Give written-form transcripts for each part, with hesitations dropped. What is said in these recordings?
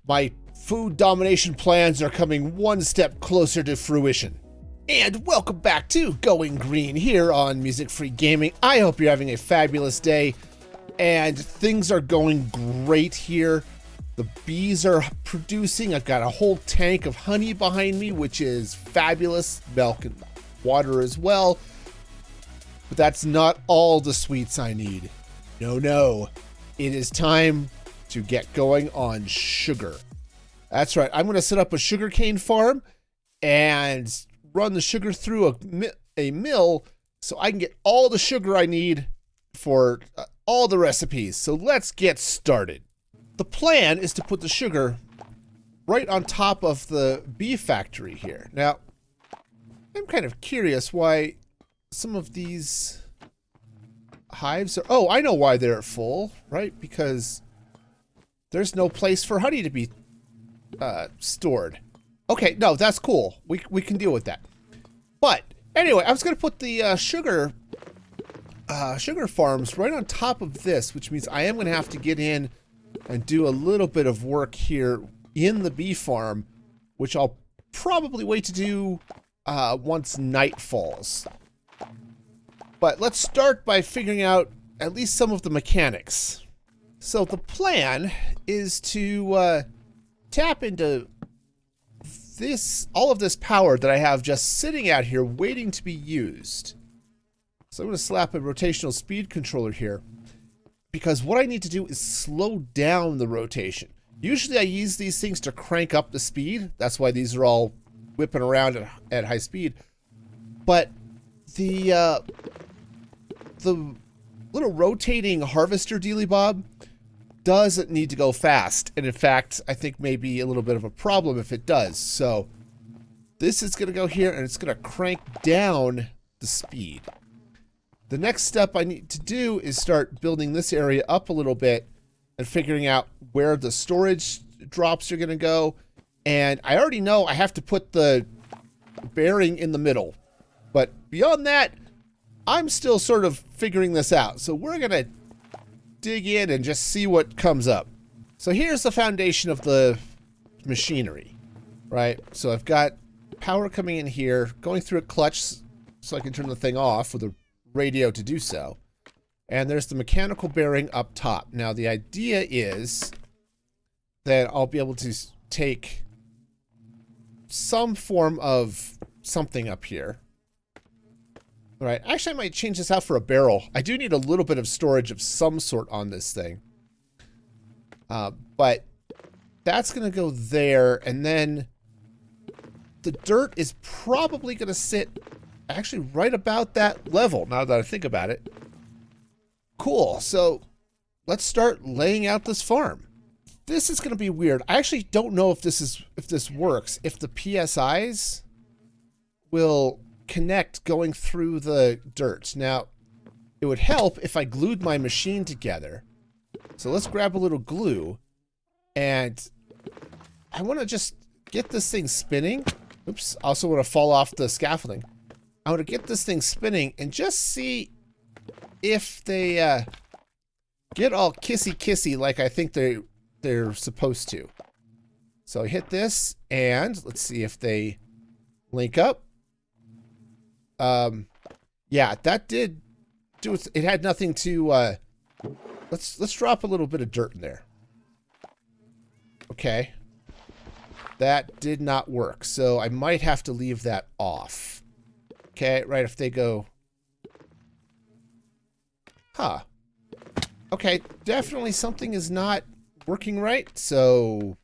My food domination plans are coming one step closer to fruition. And welcome back to Going Green here on Music Free Gaming. I hope you're having a fabulous day and things are going great here. The bees are producing. I've got a whole tank of honey behind me, which is fabulous. Milk and water as well. But that's not all the sweets I need. No. It is time to get going on sugar. That's right. I'm going to set up a sugarcane farm and run the sugar through a mill so I can get all the sugar I need for all the recipes. So let's get started. The plan is to put the sugar right on top of the bee factory here. Now, I'm kind of curious why some of these hives are... Oh, I know why they're full, right? Because there's no place for honey to be stored. Okay, no, that's cool. We can deal with that. But anyway, I was going to put the sugar farms right on top of this, which means I am going to have to get in and do a little bit of work here in the bee farm, which I'll probably wait to do once night falls. But let's start by figuring out at least some of the mechanics. So the plan is to tap into all of this power that I have just sitting out here waiting to be used. So I'm going to slap a rotational speed controller here because what I need to do is slow down the rotation. Usually I use these things to crank up the speed. That's why these are all whipping around at high speed. But the little rotating harvester dealy bob doesn't need to go fast. And in fact, I think maybe a little bit of a problem if it does. So this is going to go here and it's going to crank down the speed. The next step I need to do is start building this area up a little bit and figuring out where the storage drops are going to go. And I already know I have to put the bearing in the middle. But beyond that, I'm still sort of figuring this out. So we're going to dig in and just see what comes up. So here's the foundation of the machinery, right? So I've got power coming in here, going through a clutch so I can turn the thing off with a radio to do so. And there's the mechanical bearing up top. Now the idea is that I'll be able to take some form of something up here. All right, actually I might change this out for a barrel. I do need a little bit of storage of some sort on this thing. But that's going to go there, and then the dirt is probably going to sit actually right about that level, now that I think about it. Cool, so let's start laying out this farm. This is going to be weird. I actually don't know if this works. If the PSIs will connect going through the dirt. Now, it would help if I glued my machine together. So let's grab a little glue, and I want to just get this thing spinning. Oops, I also want to fall off the scaffolding. I want to get this thing spinning and just see if they get all kissy like I think they're supposed to. So I hit this, and let's see if they link up. Yeah, that did do it. It had nothing to, let's drop a little bit of dirt in there. Okay. That did not work. So I might have to leave that off. Okay, right, if they go, huh. Okay, definitely something is not working right. So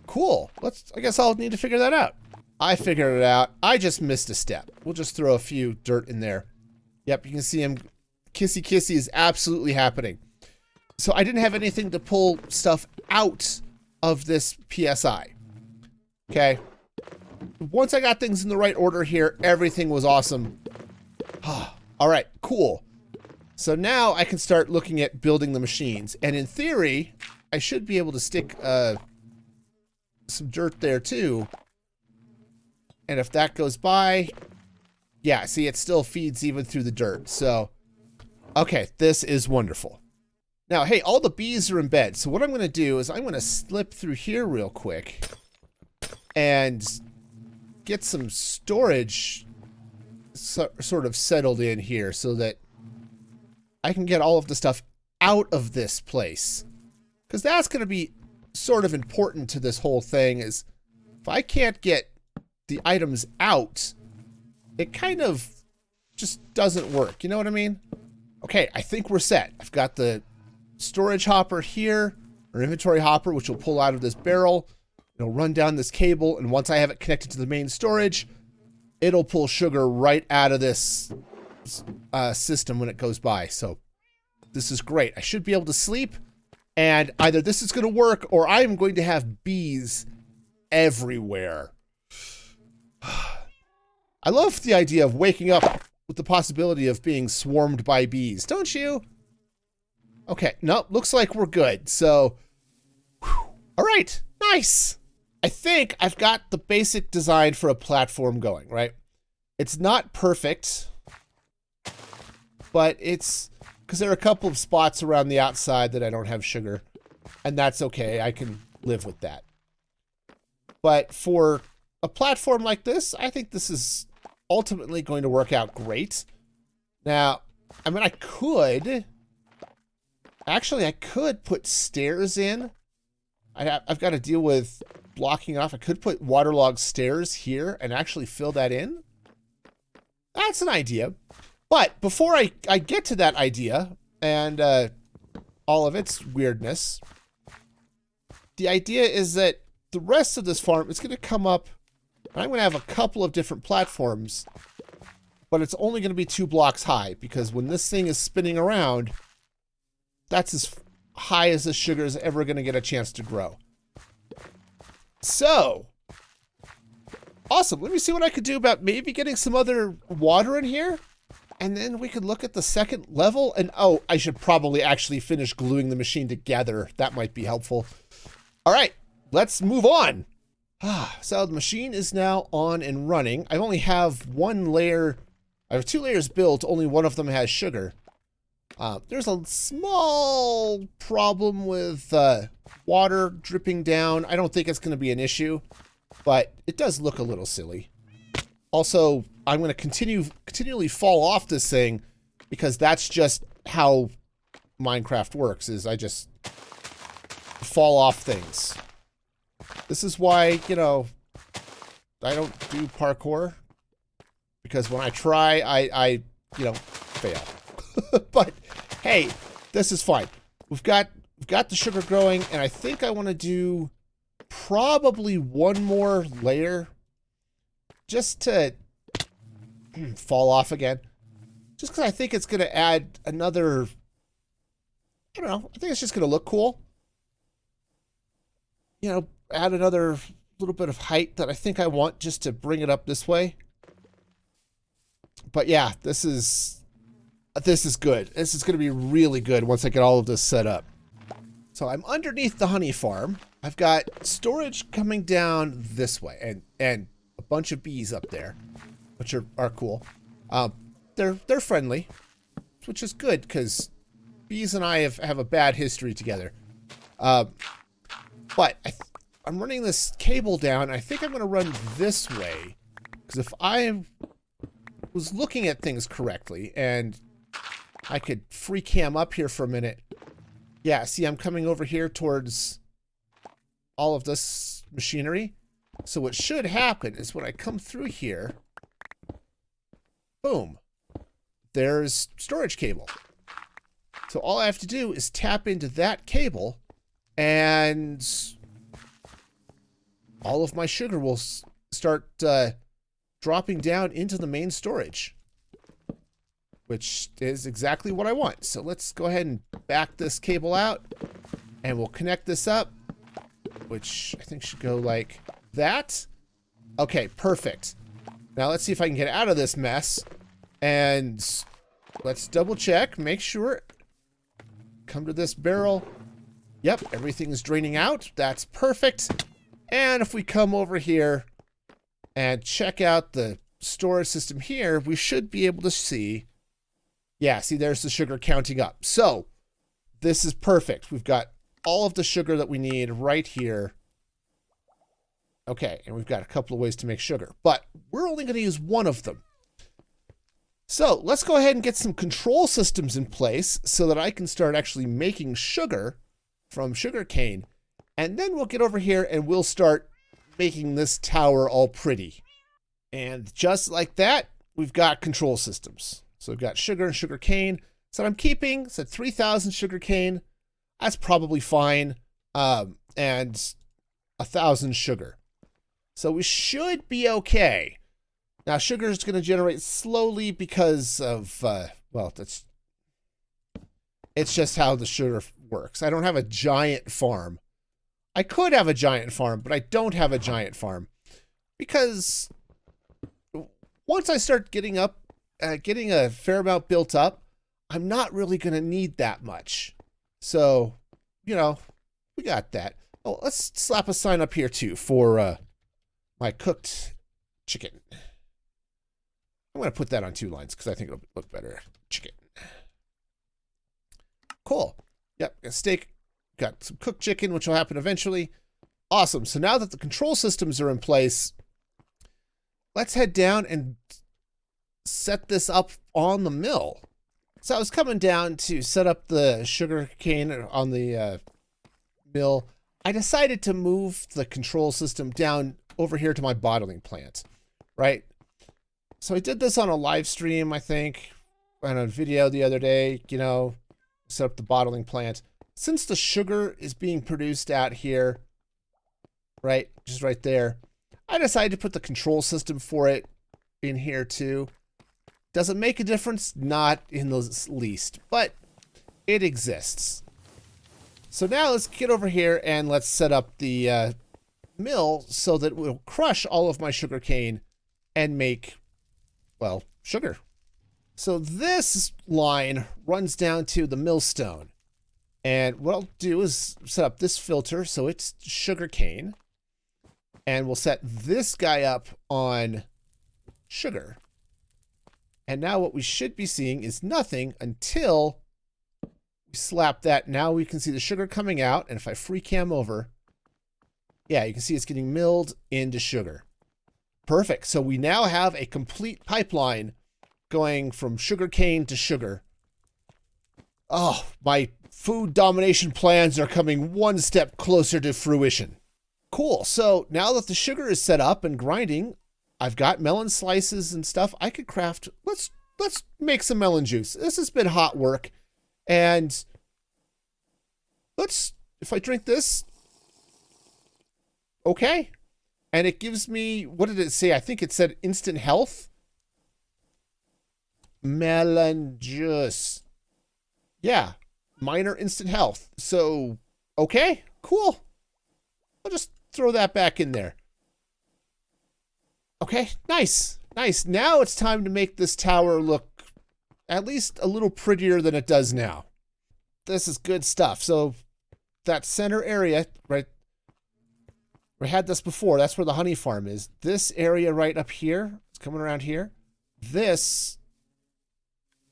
cool. I guess I'll need to figure that out. I figured it out. I just missed a step. We'll just throw a few dirt in there. Yep, you can see him. Kissy is absolutely happening. So I didn't have anything to pull stuff out of this PSI. Okay. Once I got things in the right order here, everything was awesome. All right, cool. So now I can start looking at building the machines. And in theory, I should be able to stick some dirt there too. And if that goes by, yeah, see, it still feeds even through the dirt. So, okay, this is wonderful. Now, hey, all the bees are in bed. So what I'm going to do is I'm going to slip through here real quick and get some storage sort of settled in here so that I can get all of the stuff out of this place. Because that's going to be sort of important to this whole thing is if I can't get the items out, it kind of just doesn't work. You know what I mean? Okay, I think we're set. I've got the storage hopper here, or inventory hopper, which will pull out of this barrel. It'll run down this cable, and once I have it connected to the main storage, it'll pull sugar right out of this system when it goes by. So this is great. I should be able to sleep, and either this is going to work, or I am going to have bees everywhere. I love the idea of waking up with the possibility of being swarmed by bees, don't you? Okay, nope, looks like we're good. So, all right, nice. I think I've got the basic design for a platform going, right? It's not perfect, but it's because there are a couple of spots around the outside that I don't have sugar, and that's okay. I can live with that. But for a platform like this, I think this is ultimately going to work out great. Now, I mean, I could put stairs in. I've got to deal with blocking off. I could put waterlogged stairs here and actually fill that in. That's an idea. But before I get to that idea and all of its weirdness, the idea is that the rest of this farm is going to come up, and I'm going to have a couple of different platforms, but it's only going to be 2 blocks high because when this thing is spinning around, that's as high as the sugar is ever going to get a chance to grow. So, awesome. Let me see what I could do about maybe getting some other water in here. And then we could look at the second level. And, oh, I should probably actually finish gluing the machine together. That might be helpful. All right, let's move on. So the machine is now on and running. I only have one layer. I have 2 layers built. Only one of them has sugar. There's a small problem with water dripping down. I don't think it's going to be an issue, but it does look a little silly. Also, I'm going to continually fall off this thing because that's just how Minecraft works, is I just fall off things. This is why, you know, I don't do parkour, because when I try, I you know, fail. But hey, this is fine. We've got the sugar growing, and I think I want to do probably one more layer just to fall off again. Just because I think it's going to add another, I don't know, I think it's just going to look cool. You know, add another little bit of height that I think I want just to bring it up this way. But yeah, this is good. This is going to be really good once I get all of this set up. So I'm underneath the honey farm. I've got storage coming down this way and a bunch of bees up there, which are cool. They're friendly, which is good because bees and I have a bad history together. But I'm running this cable down. I think I'm going to run this way because if I was looking at things correctly, and I could free cam up here for a minute. Yeah, see, I'm coming over here towards all of this machinery. So what should happen is when I come through here, boom, there's storage cable. So all I have to do is tap into that cable, and all of my sugar will start dropping down into the main storage, which is exactly what I want. So let's go ahead and back this cable out, and we'll connect this up, which I think should go like that. Okay, perfect. Now let's see if I can get out of this mess, and let's double check, make sure. Come to this barrel. Yep, everything's draining out. That's perfect. And if we come over here and check out the storage system here, we should be able to see. Yeah, see, there's the sugar counting up. So this is perfect. We've got all of the sugar that we need right here. Okay, and we've got a couple of ways to make sugar, but we're only going to use one of them. So let's go ahead and get some control systems in place so that I can start actually making sugar from sugarcane. And then we'll get over here and we'll start making this tower all pretty. And just like that, we've got control systems. So we've got sugar and sugarcane. So I'm keeping, so 3,000 sugarcane. That's probably fine. And 1,000 sugar. So we should be okay. Now, sugar is going to generate slowly because of, well, it's just how the sugar works. I don't have a giant farm. I could have a giant farm, but I don't have a giant farm. Because once I start getting a fair amount built up, I'm not really going to need that much. So, you know, we got that. Oh, let's slap a sign up here, too, for my cooked chicken. I'm going to put that on 2 lines because I think it'll look better. Chicken. Cool. Yep, a steak. Got some cooked chicken, which will happen eventually. Awesome. So now that the control systems are in place, let's head down and set this up on the mill. So I was coming down to set up the sugar cane on the mill. I decided to move the control system down over here to my bottling plant, right? So I did this on a live stream, I think, on a video the other day, you know, set up the bottling plant. Since the sugar is being produced out here, right, just right there, I decided to put the control system for it in here too. Does it make a difference? Not in the least, but it exists. So now let's get over here and let's set up the mill so that it will crush all of my sugar cane and make, well, sugar. So this line runs down to the millstone. And what I'll do is set up this filter so it's sugar cane. And we'll set this guy up on sugar. And now what we should be seeing is nothing until we slap that. Now we can see the sugar coming out. And if I free cam over, yeah, you can see it's getting milled into sugar. Perfect. So we now have a complete pipeline going from sugar cane to sugar. Oh, my food domination plans are coming one step closer to fruition. Cool. So now that the sugar is set up and grinding, I've got melon slices and stuff. I could craft, let's make some melon juice. This has been hot work. And if I drink this, okay. And it gives me, what did it say? I think it said instant health. Melon juice. Yeah, minor instant health. So, okay, cool. I'll just throw that back in there. Okay, nice, nice. Now it's time to make this tower look at least a little prettier than it does now. This is good stuff. So that center area, right? We had this before. That's where the honey farm is. This area right up here, it's coming around here. This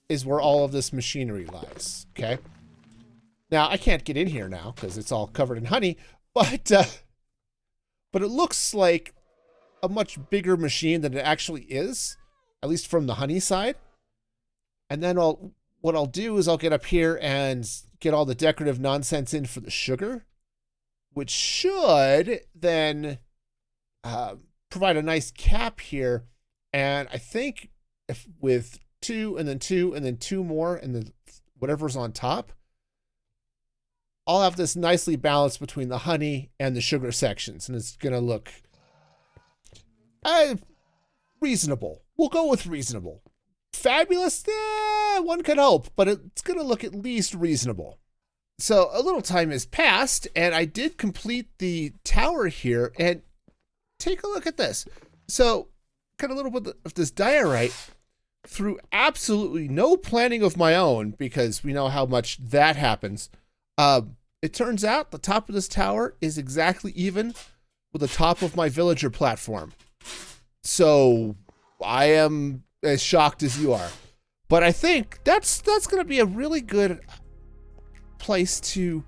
is where all of this machinery lies, okay? Now, I can't get in here now because it's all covered in honey, but it looks like a much bigger machine than it actually is, at least from the honey side. And then what I'll do is I'll get up here and get all the decorative nonsense in for the sugar, which should then provide a nice cap here. And I think if with 2 and then 2 and then 2 more and then whatever's on top, I'll have this nicely balanced between the honey and the sugar sections. And it's going to look reasonable. We'll go with reasonable. Fabulous? One could hope, but it's going to look at least reasonable. So a little time has passed, and I did complete the tower here, and take a look at this. So got a little bit of this diorite through absolutely no planning of my own, because we know how much that happens. It turns out the top of this tower is exactly even with the top of my villager platform. So I am as shocked as you are. But I think that's going to be a really good place to,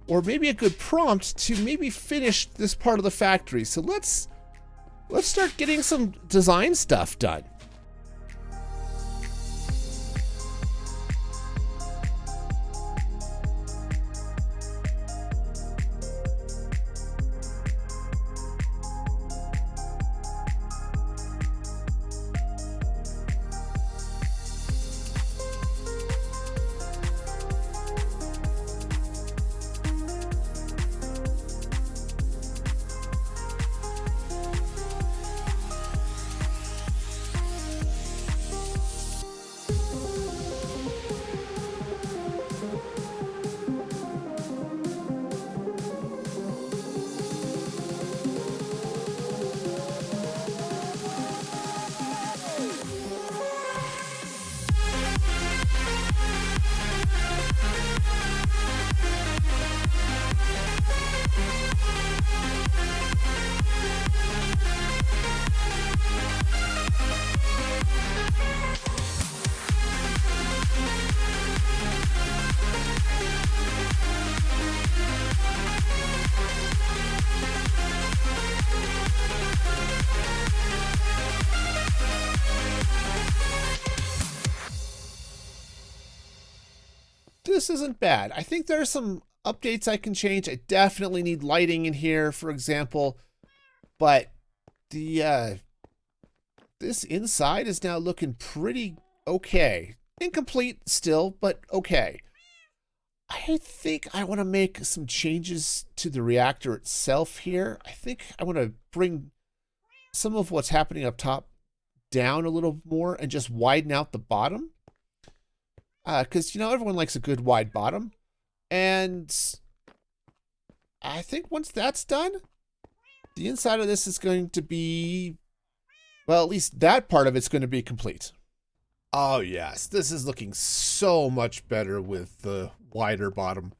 or maybe a good prompt to maybe finish this part of the factory. So let's start getting some design stuff done. This isn't bad. I think there are some updates I can change. I definitely need lighting in here, for example, but the this inside is now looking pretty okay. Incomplete still, but okay. I think I want to make some changes to the reactor itself here. I think I want to bring some of what's happening up top down a little more and just widen out the bottom. Because, you know, everyone likes a good wide bottom. And I think once that's done, the inside of this is going to be, well, at least that part of it's going to be complete. Oh, yes. This is looking so much better with the wider bottom.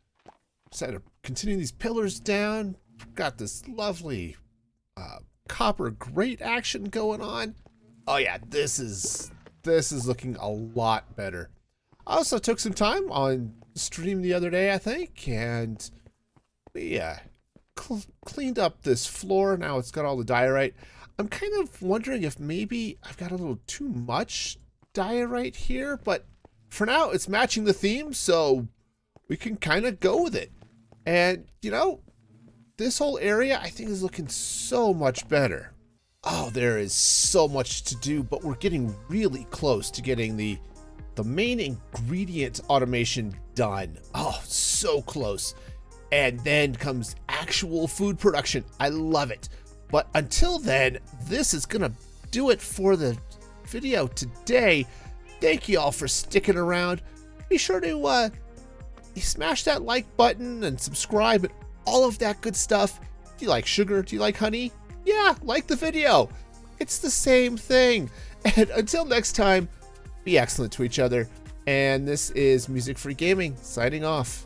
Just had to continue these pillars down. Got this lovely copper grate action going on. Oh, yeah. This is looking a lot better. I also took some time on stream the other day, I think, and we cleaned up this floor. Now it's got all the diorite. I'm kind of wondering if maybe I've got a little too much diorite here, but for now it's matching the theme, so we can kind of go with it. And, you know, this whole area I think is looking so much better. Oh, there is so much to do, but we're getting really close to getting the main ingredient automation done. Oh, so close. And then comes actual food production. I love it. But until then, this is gonna do it for the video today. Thank you all for sticking around. Be sure to smash that like button and subscribe and all of that good stuff. Do you like sugar? Do you like honey? Yeah, like the video. It's the same thing. And until next time, be excellent to each other. And this is Music Free Gaming signing off.